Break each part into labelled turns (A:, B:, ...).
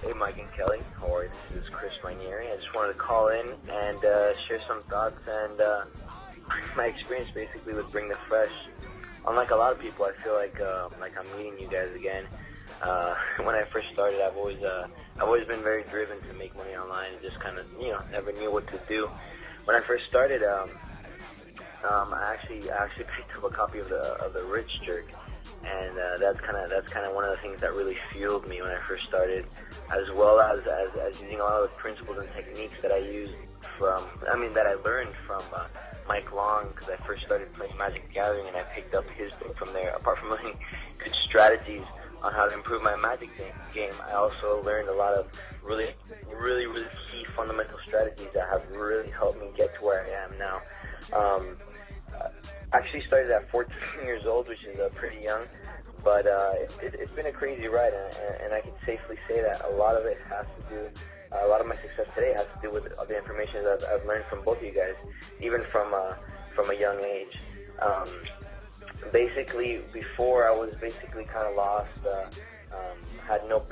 A: Hey Mike and Kelly, how are you? This is Chris Rainieri. I just wanted to call in and share some thoughts and my experience basically with Bring the Fresh. Unlike a lot of people, I feel like I'm meeting you guys again. When I first started, I've always been very driven to make money online and just kind of never knew what to do. When I first started, I actually picked up a copy of the Rich Jerk. And that's kind of one of the things that really fueled me when I first started, as well as using a lot of the principles and techniques that I learned from Mike Long, because I first started playing Magic the Gathering, and I picked up his book from there. Apart from learning good strategies on how to improve my Magic game, I also learned a lot of really key fundamental strategies that have really helped me get to where I am now. I actually started at 14 years old, which is pretty young, but it's been a crazy ride, and I can safely say that a lot of it has to do, a lot of my success today has to do with the information that I've learned from both of you guys, even from a young age. Basically, before I was basically kind of lost, had no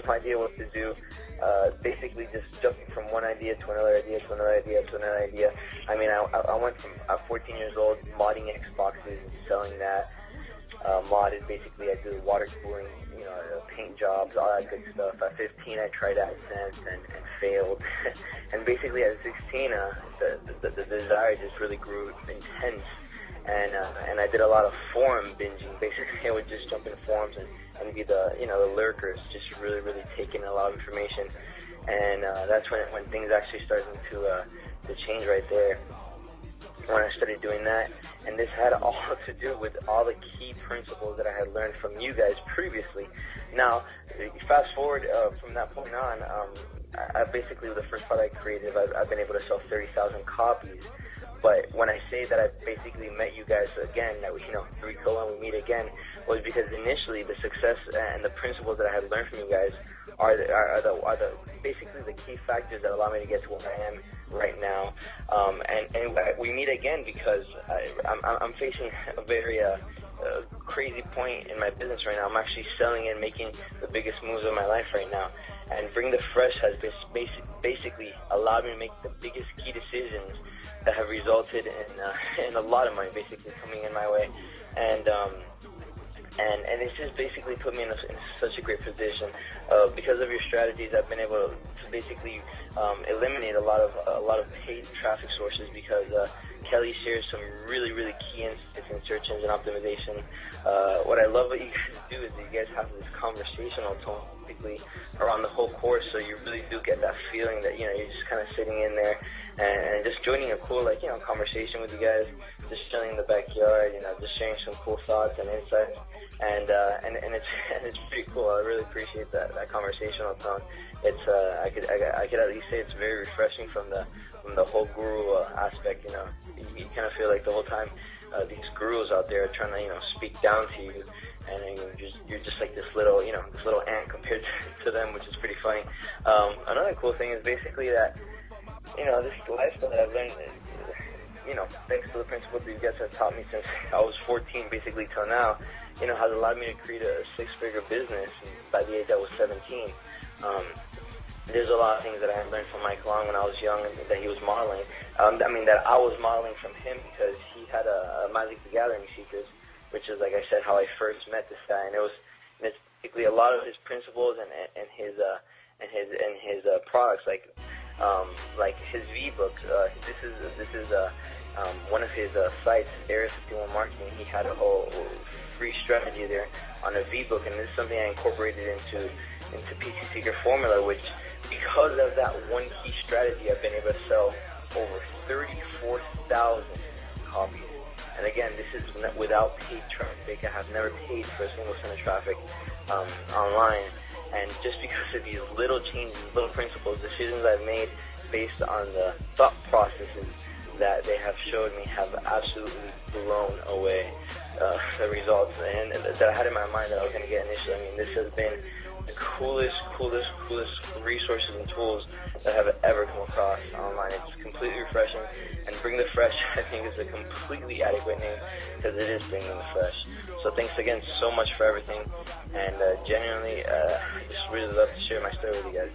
A: idea what to do. Basically just jumping from one idea to another idea to another idea to another idea. I mean, I went from 14 years old modding Xboxes and selling that. Modded, basically I did water cooling, paint jobs, all that good stuff. At 15 I tried AdSense and failed. And basically at 16 the desire just really grew intense. And I did a lot of forum binging. Basically I would just jump in forums and be the lurkers, just really taking a lot of information. And that's when things actually started to change right there, when I started doing that. And this had all to do with all the key principles that I had learned from you guys previously. Now, fast forward from that point on, I basically, with the first product I created, I've been able to sell 30,000 copies. But when I say that I basically met you guys again, that we we meet again, was because initially the success and the principles that I had learned from you guys are basically the key factors that allow me to get to where I am right now. And we meet again because I'm facing a very crazy point in my business right now. I'm actually selling and making the biggest moves of my life right now. And Bring the Fresh has basically allowed me to make the biggest key decisions that have resulted in a lot of money basically coming in my way. And it's just basically put me in such a great position. Because of your strategies, I've been able to basically eliminate a lot of paid traffic sources, because Kelly shares some really key insights in search engine optimization. What I love what you guys do is that you guys have this conversational tone basically around the whole course, so you really do get that feeling that you're just kind of sitting in there and just joining a cool conversation with you guys, just chilling in the backyard, just sharing some cool thoughts and insights, and it's pretty cool. I really appreciate that conversational tone. It's I could at least say it's very refreshing from the whole guru aspect. You kind of feel like the whole time these gurus out there are trying to speak down to you, and you're just like this little ant compared to them, which is pretty funny. Another cool thing is basically that this lifestyle that I've learned, thanks to the principles that you guys have taught me since I was 14 basically till now, has allowed me to create a six-figure business by the age I was 17. There's a lot of things that I had learned from Mike Long when I was young and that he was modeling. That I was modeling from him, because he had a Magic the Gathering Secrets, which is, like I said, how I first met this guy. And it's basically a lot of his principles and his products, like his V-book. This is one of his sites, Area 51 Marketing. He had a whole free strategy there on a V-book, and this is something I incorporated into PC Secret Formula, which, because of that one key strategy, I've been able to sell over 34,000 copies. And again, this is without paid traffic. I have never paid for a single cent of traffic online. And just because of these little changes, little principles, decisions I've made based on the thought processes that they have showed me, have absolutely blown away the results and that I had in my mind that I was going to get initially. This has been the coolest resources and tools that I have ever come across online. It's completely refreshing, and Bring the Fresh, I think, is a completely adequate name, because it is Bringing the Fresh. So thanks again so much for everything, and genuinely, I just really love to share my story with you guys.